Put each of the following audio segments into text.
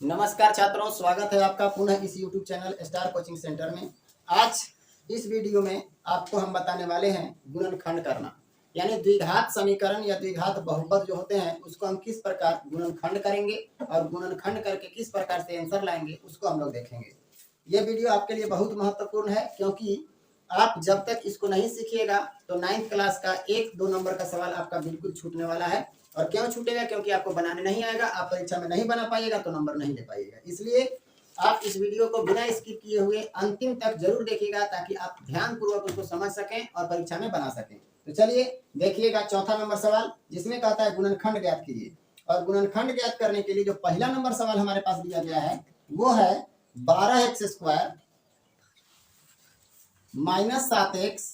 नमस्कार छात्रों, स्वागत है आपका पुनः इस YouTube channel star coaching centre में। आज इस वीडियो में आपको हम बताने वाले हैं गुणनखंड करना, यानी द्विघात समीकरण या द्विघात बहुपद जो होते हैं उसको हम किस प्रकार गुणनखंड करेंगे और गुणनखंड करके किस प्रकार से आंसर लाएंगे उसको हम लोग देखेंगे। ये वीडियो आपके लिए बहुत महत्वपूर्ण है, क्योंकि आप जब तक इसको नहीं सीखिएगा तो 9th क्लास का 1-2 नंबर का सवाल आपका बिल्कुल छूटने वाला है। और क्यों छूटेगा? क्योंकि आपको बनाने नहीं आएगा, आप परीक्षा में नहीं बना पाइएगा तो नंबर नहीं ले पाइएगा। इसलिए आप इस वीडियो को बिना स्किप किए हुए अंतिम तक जरूर देखिएगा, ताकि आप ध्यान पूर्वक उसको समझ सकें और परीक्षा में बना सकें। तो चलिए देखिएगा चौथा नंबर सवाल, जिसमें कहता है गुणनखंड ज्ञात कीजिए। और गुणनखंड ज्ञात करने के लिए जो पहला नंबर सवाल हमारे पास दिया गया है वो है 12x² - 7x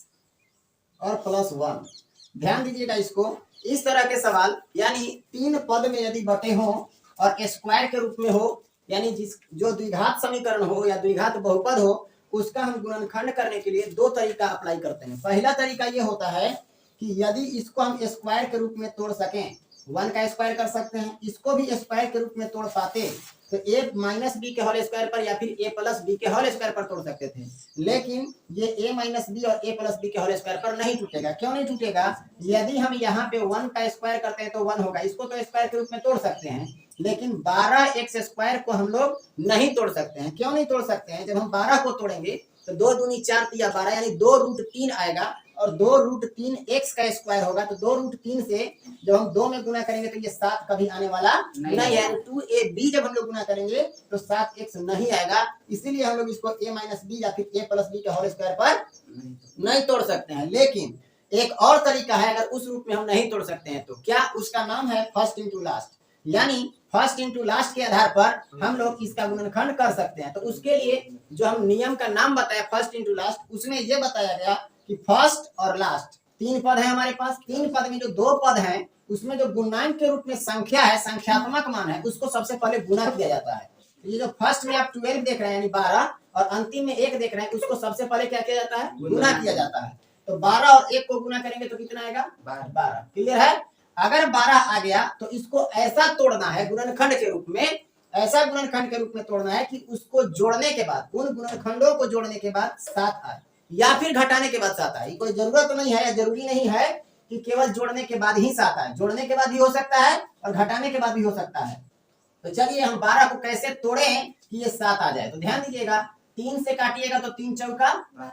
और +1। ध्यान दीजिएगा इसको। इस तरह के सवाल यानी 3 पद में यदि बटे हो और स्क्वायर के रूप में हो, यानी जो द्विघात समीकरण हो या द्विघात बहुपद हो, उसका हम गुणनखंड करने के लिए 2 तरीका अप्लाई करते हैं। पहला तरीका ये होता है कि यदि इसको हम स्क्वायर के रूप में तोड़ सकें, 1 का स्क्वायर कर सकते हैं, इसको भी स्क्वायर के रूप में तोड़ पाते तो a - b के होल स्क्वायर पर या फिर a + b के होल स्क्वायर पर तोड़ सकते थे। लेकिन ये a - b और a + b के होल स्क्वायर पर नहीं टूटेगा। क्यों नहीं टूटेगा? यदि हम यहाँ पे 1 का स्क्वायर करते हैं तो 1 होगा, इसको तो स्क्वायर के रूप में तोड़ सकते हैं, लेकिन 12x² को हम लोग नहीं तोड़ सकते हैं। क्यों नहीं तोड़ सकते हैं? जब हम 12 को तोड़ेंगे तो 2 दूनी 4 तिया 12, यानी 2√3 आएगा और 2√3 x का स्क्वायर होगा। तो 2√3 से जब हम 2 में गुना करेंगे तो ये 7 कभी आने वाला नहीं है। 2ab जब हम लोग गुना करेंगे तो 7x नहीं आएगा। इसीलिए हम लोग इसको a - b या फिर a + b के होल स्क्वायर पर नहीं तोड़ सकते हैं। लेकिन एक और तरीका है, अगर उस रूप में हम नहीं तोड़ सकते हैं तो क्या? उसका नाम है फर्स्ट इंटू लास्ट, यानी फर्स्ट इंटू लास्ट के आधार पर हम लोग इसका गुणनखंड कर सकते हैं। तो उसके लिए जो हम नियम का नाम बताया फर्स्ट इंटू लास्ट, उसमें यह बताया गया कि फर्स्ट और लास्ट 3 पद है हमारे पास। 3 पद में जो 2 पद हैं उसमें जो गुणांक के रूप में संख्या है, संख्यात्मक मान है, उसको सबसे पहले गुना किया जाता है। ये जो फर्स्ट में आप 12 देख रहे हैं यानी 12 और अंतिम में 1 देख रहे हैं, उसको सबसे पहले क्या किया जाता है? गुना किया जाता है। तो 12 और 1 को गुना करेंगे तो कितना आएगा? 12। क्लियर है? अगर 12 आ गया तो इसको ऐसा तोड़ना है गुणनखंड के रूप में, ऐसा गुणनखंड के रूप में तोड़ना है कि उसको जोड़ने के बाद, उन गुणनखंडों को जोड़ने के बाद 7 आए या फिर घटाने के बाद 7 आए। कोई जरूरत नहीं है, जरूरी नहीं है कि केवल जोड़ने के बाद ही 7 आए। जोड़ने के बाद भी हो सकता है और घटाने के बाद भी हो सकता है। तो चलिए हम 12 को कैसे तोड़े कि ये 7 आ जाए। तो ध्यान दीजिएगा, 3 से काटिएगा तो 3 चौका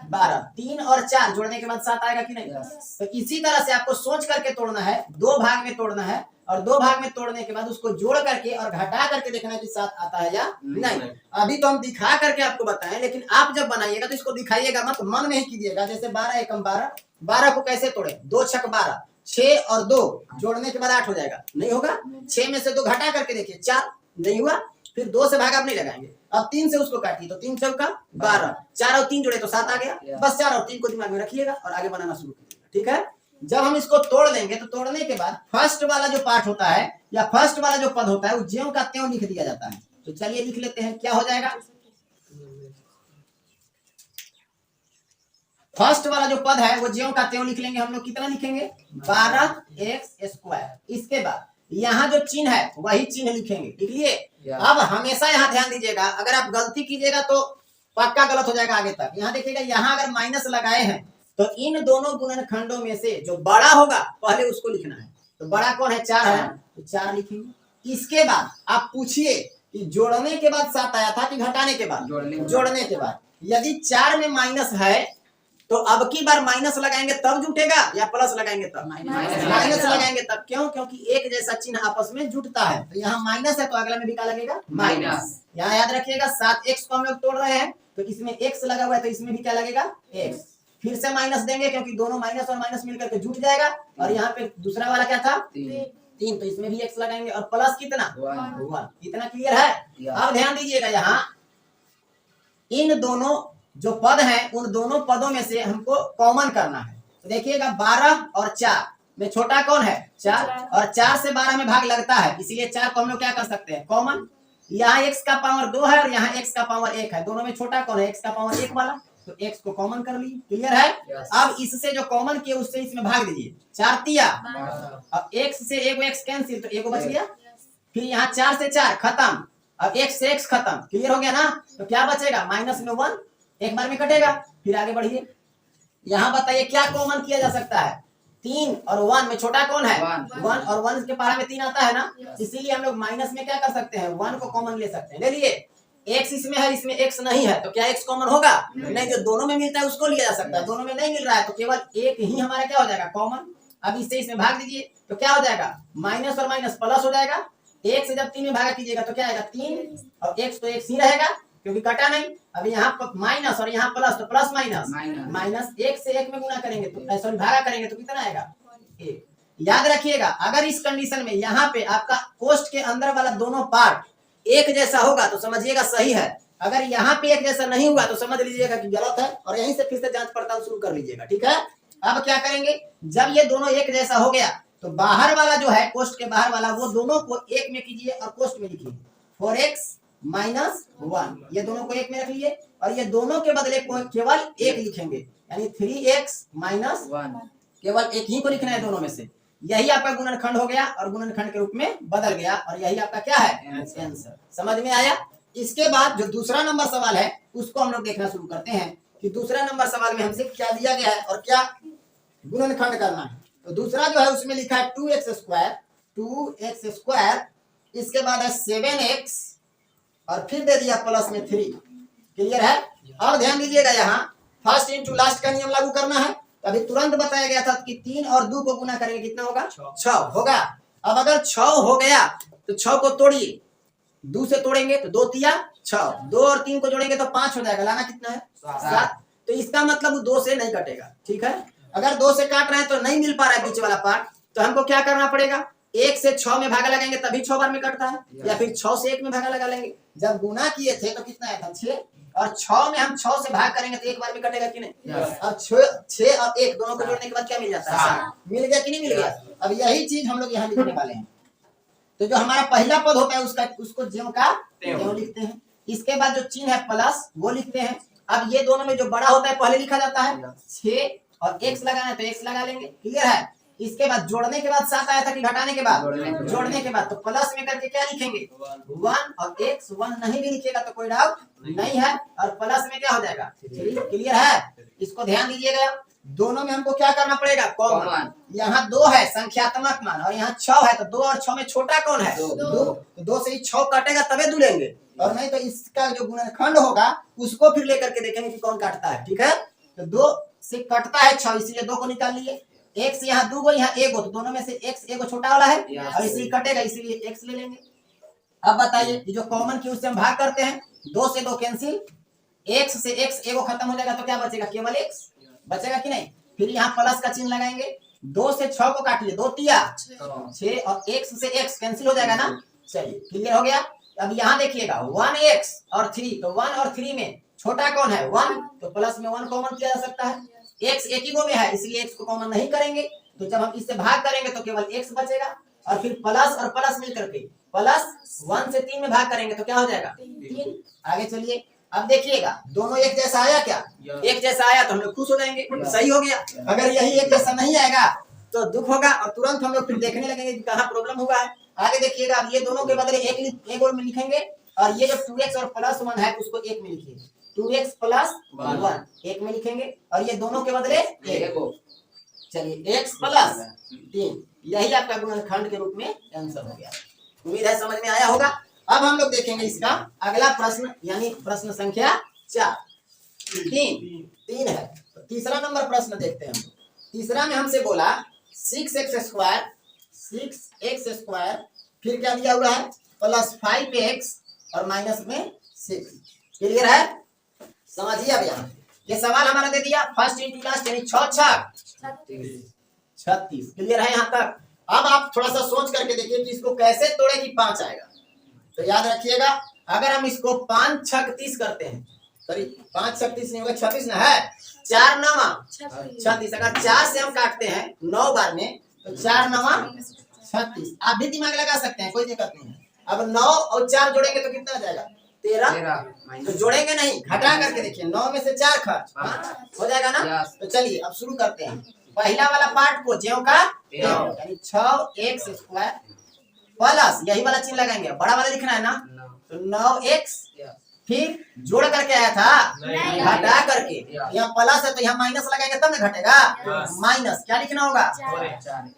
12, 3 और 4 जोड़ने के बाद 7 आएगा कि नहीं? तो इसी तरह से आपको सोच करके तोड़ना है, 2 भाग में तोड़ना है और 2 भाग में तोड़ने के बाद उसको जोड़ करके और घटा करके देखना है कि 7 आता है या नहीं। अभी तो हम दिखा करके आपको बताएं, लेकिन आप जब बनाइएगा तो इसको दिखाइएगा मत, मन में ही कीजिएगा। जैसे 12 एकम 12, 12 को कैसे तोड़े? 2 छक 12, 6 और 2 जोड़ने के बाद 8 हो जाएगा, नहीं होगा। 6 में से 2 घटा करके देखिए, 4 नहीं हुआ। फिर 2 से भाग आप नहीं लगाएंगे, अब 3 से उसको काटिए तो 3 चौका 12, 4 और 3 जोड़े तो 7 आ गया। बस 4 और 3 को दिमाग में रखिएगा और आगे बनाना शुरू कीजिएगा। ठीक है? जब हम इसको तोड़ लेंगे तो तोड़ने के बाद फर्स्ट वाला जो पार्ट होता है या फर्स्ट वाला जो पद होता है वो ज्यों का त्यों लिख दिया जाता है। तो चलिए लिख लेते हैं, क्या हो जाएगा? फर्स्ट वाला जो पद है वो ज्यों का त्यों लिख लेंगे हम लोग। कितना लिखेंगे? 12x²। इसके बाद यहाँ जो चिन्ह है वही चिन्ह लिखेंगे। लिख लिए? अब हमेशा यहाँ ध्यान दीजिएगा, अगर आप गलती कीजिएगा तो पक्का गलत हो जाएगा आगे तक। यहाँ देखिएगा, यहाँ अगर माइनस लगाए हैं तो इन दोनों गुणनखंडों में से जो बड़ा होगा पहले उसको लिखना है। तो बड़ा कौन है? 4 है, तो 4 लिखेंगे। इसके बाद आप पूछिए कि जोड़ने के बाद 7 आया था कि घटाने के बाद? जोड़ने के बाद। यदि 4 में माइनस है तो अब की बार माइनस लगाएंगे तब जुटेगा या प्लस लगाएंगे तब? माइनस लगाएंगे तब। क्यों? क्योंकि एक जैसा चिन्ह आपस में जुटता है। तो यहाँ माइनस है तो अगला में भी क्या लगेगा? माइनस। यहाँ याद रखिएगा 7x को हम लोग तोड़ रहे हैं तो इसमें x लगा हुआ है तो इसमें भी क्या लगेगा? x। फिर से माइनस देंगे क्योंकि दोनों माइनस और माइनस मिलकर के जुट जाएगा। और यहाँ पे दूसरा वाला क्या था? 3, तो इसमें भी x लगाएंगे और प्लस कितना? 1। कितना क्लियर है? अब ध्यान दीजिएगा, यहाँ इन दोनों जो पद हैं उन दोनों पदों में से हमको कॉमन करना है। तो देखिएगा 12 और 4 में छोटा कौन है? 4। और 4 से 12 में भाग लगता है, इसीलिए 4 को हम लोग क्या कर सकते हैं? कॉमन। यहाँ x का पावर 2 है और यहाँ x का पावर 1 है, दोनों में छोटा कौन है? x का पावर 1 वाला। तो x को कॉमन कर ली। क्लियर है? अब इससे जो कॉमन किया उससे इसमें भाग दीजिए, 4 तिया, अब x से 1 x कैंसिल तो 1 बच गया। फिर यहाँ 4 से 4 खत्म, अब x से x खत्म, क्लियर हो गया ना। तो क्या बचेगा, माइनस में 1 एक बार में कटेगा। फिर आगे बढ़िए, यहाँ बताइए क्या कॉमन किया जा सकता है। 3 और 1 में छोटा कौन है, 1 और 1 के पहाड़ा में 3 आता है ना, इसीलिए हम लोग माइनस में क्या कर सकते हैं, 1 को कॉमन ले सकते हैं। ले लिए, x इसमें है, इसमें x नहीं है, तो क्या x कॉमन होगा, नहीं। जो दोनों में मिलता है उसको लिया जा सकता है, दोनों में नहीं मिल रहा है तो केवल एक ही हमारा क्या हो जाएगा, कॉमन। अब इससे इसमें भाग दीजिए तो क्या हो जाएगा, माइनस और माइनस प्लस हो जाएगा। 1 से जब 3 में भागा कीजिएगा तो क्या आएगा, 3 और x तो x ही रहेगा क्योंकि कटा नहीं। अब यहाँ माइनस और यहाँ प्लस, तो प्लस माइनस माइनस, 1 से 1 में गुना करेंगे तो सॉरी भागा करेंगे तो कितना आएगा, 1। याद रखिएगा, अगर इस कंडीशन में यहाँ पे आपका कोष्ठ के अंदर वाला दोनों पार्ट एक जैसा होगा तो समझिएगा सही है, अगर यहाँ पे एक जैसा नहीं हुआ तो समझ लीजिएगा कि गलत है, और यहीं से फिर से जांच पड़ताल शुरू कर लीजिएगा, ठीक है। अब क्या करेंगे, जब ये दोनों एक जैसा हो गया तो बाहर वाला जो है, कोष्ठ के बाहर वाला, वो दोनों को एक में कीजिए और कोष्ठ में लिखिए 4x माइनस 1, ये दोनों को एक में रख लिए और ये दोनों के बदले केवल एक लिखेंगे, यानी 3x माइनस 1, केवल एक ही को लिखना है दोनों में से। यही आपका गुणनखंड हो गया और गुणनखंड के रूप में बदल गया, और यही आपका क्या है, आंसर। समझ में आया। इसके बाद जो दूसरा नंबर सवाल है उसको हम लोग देखना शुरू करते हैं कि दूसरा नंबर सवाल में हमसे क्या दिया गया है और क्या गुणनखंड करना है। तो दूसरा जो है उसमें लिखा है 2x स्क्वायर, इसके बाद है 7x और फिर दे दिया प्लस में 3, क्लियर है। और ध्यान दीजिएगा, यहाँ फर्स्ट इनटू लास्ट का नियम लागू करना है। अभी तुरंत बताया गया था कि 3 और 2 को गुना करेंगे कितना होगा, 6 होगा। अब अगर 6 हो गया तो 6 को तोड़िए, 2 से तोड़ेंगे तो 2 तिया 6, 2 और 3 को जोड़ेंगे तो 5 हो जाएगा, लाना कितना है 7। तो इसका मतलब 2 से नहीं कटेगा, ठीक है। अगर 2 से काट रहे हैं तो नहीं मिल पा रहा है बीच वाला पार्ट, तो हमको क्या करना पड़ेगा, 1 से 6 में भागा लगाएंगे तभी 6 बार में कटता है, या फिर 6 से 1 में भागा लगा लेंगे। जब गुना किए थे तो कितना आया था 6, और 6 में हम 6 से भाग करेंगे तो एक बार में कटेगा कि नहीं। अब 6 और 1 दोनों को जोड़ने के बाद क्या मिल जाता है, मिल गया कि नहीं मिल गया। अब यही चीज हम लोग यहाँ लिखने वाले हैं। तो जो हमारा पहला पद होता है उसको ज्यों का त्यों लिखते हैं, इसके बाद जो चिन्ह है प्लस वो लिखते हैं। अब ये दोनों में जो बड़ा होता है पहले लिखा जाता है, 6 और x लगाना है तो x लगा लेंगे, क्लियर है। इसके बाद जोड़ने के बाद 7 आया था कि घटाने के बाद, जोड़ने के बाद, तो प्लस में करके क्या लिखेंगे 1, और x 1 नहीं भी लिखेगा तो कोई डाउट नहीं है, और प्लस में क्या हो जाएगा 3, क्लियर है। इसको ध्यान दीजिएगा, दोनों में हमको क्या करना पड़ेगा, कॉमन। यहाँ 2 है संख्यात्मक मान और यहाँ 6 है, तो 2 और 6 में छोटा कौन है, 2। तो 2 से ही 6 काटेगा तबे 2 लेंगे, और नहीं तो इसका जो गुणनखंड होगा उसको फिर लेकर के देखेंगे कि कौन काटता है, ठीक है। तो 2 से कटता है 6, इसलिए 2 को निकाल लिए। x यहाँ 2 गो, यहाँ 1 गो, तो दोनों में से x एगो छोटा वाला है और इसलिए कटेगा, इसीलिए x ले लेंगे। अब बताइए, जो कॉमन की उससे हम भाग करते हैं, 2 से 2 कैंसिल, x से x एगो खत्म हो जाएगा तो क्या बचेगा, केवल x बचेगा कि नहीं। फिर यहाँ प्लस का चिन्ह लगाएंगे, 2 से 6 को काट लिए, 2 तिया 6 और x से x कैंसिल हो जाएगा ना। चलिए क्लियर हो गया। अब यहाँ देखिएगा 1x और 3, तो 1 और 3 में छोटा कौन है 1, तो प्लस में 1 कॉमन किया जा सकता है। x एक ही गो में है इसलिए x को कॉमन नहीं करेंगे, तो जब हम इससे भाग करेंगे तो केवल x बचेगा, और फिर प्लस और प्लस मिलकर के प्लस 1 से 3 में भाग करेंगे तो क्या हो जाएगा 3। आगे चलिए, अब देखिएगा दोनों एक जैसा आया क्या, एक जैसा आया तो हम लोग खुश हो जाएंगे, सही हो गया। अगर यही एक जैसा नहीं आएगा तो दुख होगा, और तुरंत हम लोग फिर देखने लगेंगे कि कहाँ प्रॉब्लम हुआ है। आगे देखिएगा, अब ये दोनों के बदले एक और में लिखेंगे, और ये जो 2x और प्लस 1 है उसको एक में लिखिए, 2x प्लस 1 एक में लिखेंगे, और ये दोनों के बदले एक। चलिए x प्लस 3, यही आपका गुणनखंड के रूप में आंसर हो गया। उम्मीद है समझ में आया होगा। अब हम लोग देखेंगे इसका अगला प्रश्न, यानी प्रश्न संख्या 4, 3 है। तो तीसरा नंबर प्रश्न देखते हैं हम। तीसरा में हमसे बोला 6x स्क्वायर, फिर क्या दिया हुआ है प्लस 5x और माइनस में 6, क्लियर है। समझिए, अब यहाँ ये सवाल हमारा दे दिया फर्स्ट इनटू लास्ट, यानी 6 36, क्लियर है यहाँ तक। अब आप थोड़ा सा सोच करके देखिए कि इसको कैसे तोड़े कि 5 आएगा। तो याद रखिएगा, अगर हम इसको 5 6 30 करते हैं, सॉरी 5 6 30 नहीं होगा, 36 ना है, 4 9 36। अगर 4 से हम काटते हैं 9 बार में तो 4 9 36। आप भी दिमाग लगा सकते हैं, कोई दिक्कत नहीं है। अब 9 और 4 जोड़ेंगे तो कितना आ जाएगा 13। तो जोड़ेंगे नहीं, घटा करके देखिए, 9 में से 4 खर्च 5 हो जाएगा ना। तो चलिए अब शुरू करते हैं। पहला वाला पार्ट को ज्यों का त्यों, यानी 6x स्क्वायर प्लस, यही वाला चिन्ह लगाएंगे, बड़ा वाला लिखना है ना, तो तो 9x फिर जोड़ करके आया था घटा करके, यहाँ प्लस है तो यहाँ माइनस लगाएंगे तब ना घटेगा, माइनस क्या लिखना होगा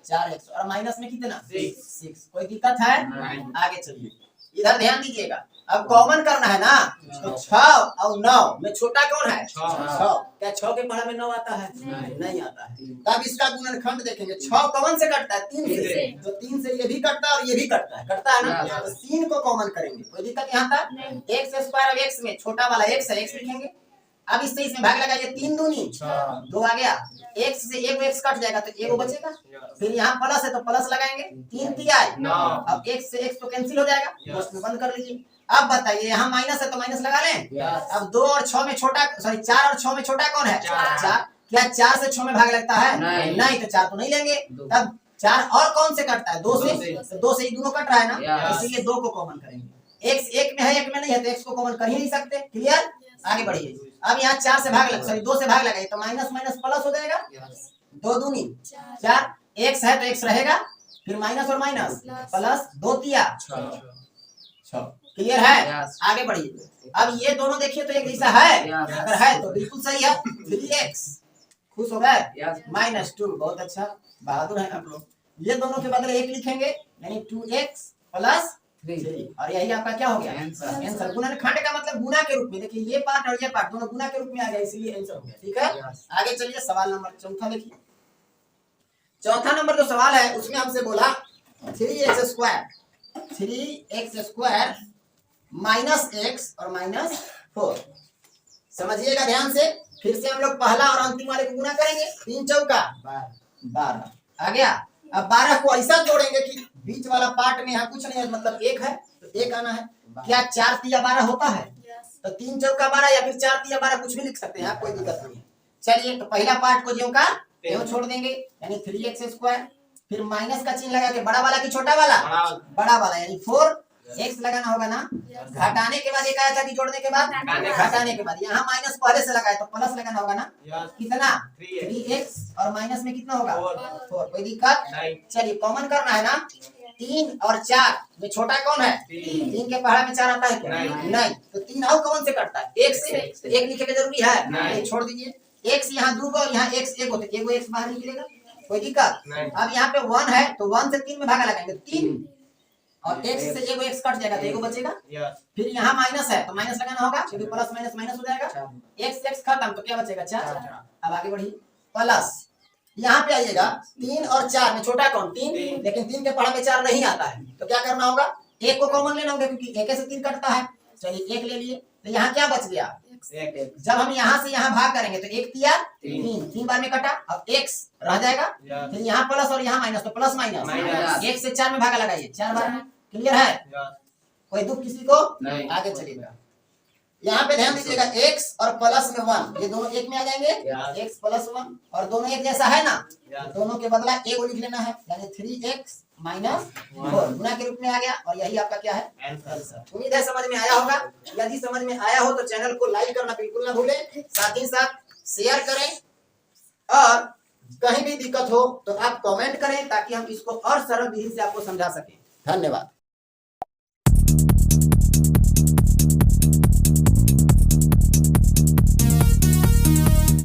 4x और माइनस में कितना 6। कोई दिक्कत है? आगे चलिए, इधर ध्यान दीजिएगा, अब कॉमन करना है ना, तो 6 और 9 में छोटा कौन है 6। क्या 6 के पढ़ा में 9 आता है? नहीं आता है। तब इसका गुणनखंड देखेंगे, 6 कौन से कटता है 3 से, तो 3 से ये भी कटता है और ये भी कटता है ना, तो 3 को कॉमन करेंगे, कोई दिक्कत यहाँ तक। x स्क्वायर और x में छोटा वाला x है, x लिखेंगे। अब इससे इसमें भाग लगाइए, 3 दूनी 2 आ गया, x से एक x कट जाएगा तो एगो बचेगा, फिर यहाँ प्लस है तो प्लस लगाएंगे, 3 तिया, अब x से x तो कैंसिल हो जाएगा, उसमें बंद कर लीजिए। अब बताइए यहाँ माइनस है तो माइनस लगा लें। अब 2 और 6 में छोटा, सॉरी 4 और 6 में छोटा कौन है 4। क्या 4 से 6 में भाग लगता है? नहीं, तो 4 तो नहीं लेंगे। तब 4 और कौन से कटता है 2 से, तो 2 से ही दोनों कट रहा है ना, इसीलिए 2 को कॉमन करेंगे। x एक में है एक में नहीं है तो x को कॉमन कर ही नहीं सकते। क्लियर? आगे बढ़िए। अब यहाँ 4 से भाग लग, सॉरी 2 से भाग लगाइए तो माइनस माइनस प्लस हो जाएगा, 2 दूनी 4, x है तो x रहेगा, फिर माइनस और माइनस प्लस 2 तिया 6। क्लियर है? आगे बढ़िए। अब ये दोनों देखिए तो एक जैसा है, अगर है तो बिल्कुल सही है, 3x खुश हो गए, -2 बहुत अच्छा, बहादुर है आप लोग। ये दोनों के बदले एक लिखेंगे, यानी 2x प्लस 3, और यही आपका क्या हो गया आंसर। गुणनखंड का मतलब गुना के रूप में, देखिए ये पार्ट और ये पार्ट दोनों गुना के रूप में आ गया, इसलिए आंसर हो गया। ठीक है, आगे चलिए सवाल नंबर चौथा देखिए। चौथा नंबर जो सवाल है उसमें हमसे बोला 3x स्क्वायर माइनस x और -4। समझिएगा ध्यान से, फिर से हम लोग पहला और अंतिम वाले को गुना करेंगे, 3 चौका 12 आ गया। अब 12 को ऐसा जोड़ेंगे कि बीच वाला पार्ट में यहाँ कुछ नहीं है, मतलब 1 है तो 1 आना है। क्या 4 तिया 12 होता है? तो 3 चौका 12 या फिर 4 तिया 12 कुछ भी लिख सकते हैं, कोई दिक्कत नहीं है। चलिए, तो पहला पार्ट को ज्यों का त्यों छोड़ देंगे, यानी 3x स्क्वायर, फिर माइनस का चिन्ह लगा के बड़ा वाला की छोटा वाला, बड़ा वाला यानी 4x लगाना होगा ना। घटाने के बाद एक आया था कि जोड़ने के बाद, घटाने के बाद यहाँ माइनस पहले से लगाए तो प्लस लगाना होगा ना, कितना 3x और माइनस में कितना होगा 4। कोई दिक्कत? चलिए, कॉमन करना है ना, 3 और 4 में छोटा कौन है 3 के पहाड़ा में 4 आता है क्या? नहीं, तो 3 और कौन से कटता है 1 से, तो 1 लिखे के जरूरी है नहीं, छोड़ दीजिए। x यहाँ 2 और यहाँ x 1 होते, एगो x बाहर निकलेगा, कोई दिक्कत? अब यहाँ पे 1 है तो 1 से 3 में भागा लगाएंगे, 3 और x से एगो x कट जाएगा तो एगो बचेगा, फिर यहाँ माइनस है तो माइनस लगाना होगा, क्योंकि प्लस माइनस माइनस हो जाएगा, x खत्म तो क्या बचेगा 4। अब आगे बढ़िए, प्लस यहाँ पे आइएगा 3 और 4 में छोटा कौन 3, लेकिन 3 के पहाड़ में 4 नहीं आता है, तो क्या करना होगा 1 को कॉमन लेना होगा, क्योंकि 1 से 3 कटता है। चलिए 1 ले लिए, तो यहाँ क्या बच गया जब हम यहाँ से यहाँ भाग करेंगे तो 1 तिया 3 बार में कटा, अब x रह जाएगा, फिर यहाँ प्लस और यहाँ माइनस, तो प्लस माइनस 1 से 4 में भागा लगाइए 4 बार में। क्लियर है? कोई दुख किसी को? आगे चलिएगा, यहाँ पे ध्यान दीजिएगा, x और प्लस में 1 ये दोनों एक में आ जाएंगे, x प्लस 1 और दोनों एक जैसा है ना, दोनों के बदला एक लिख लेना है, यानी 3x माइनस 4 गुना के रूप में आ गया, और यही आपका क्या है आंसर। उम्मीद है समझ में आया होगा। यदि समझ में आया हो तो चैनल को लाइक करना बिल्कुल ना भूलें, साथ ही साथ शेयर करें, और कहीं भी दिक्कत हो तो आप कमेंट करें ताकि हम इसको और सरल विधि से आपको समझा सकें। धन्यवाद।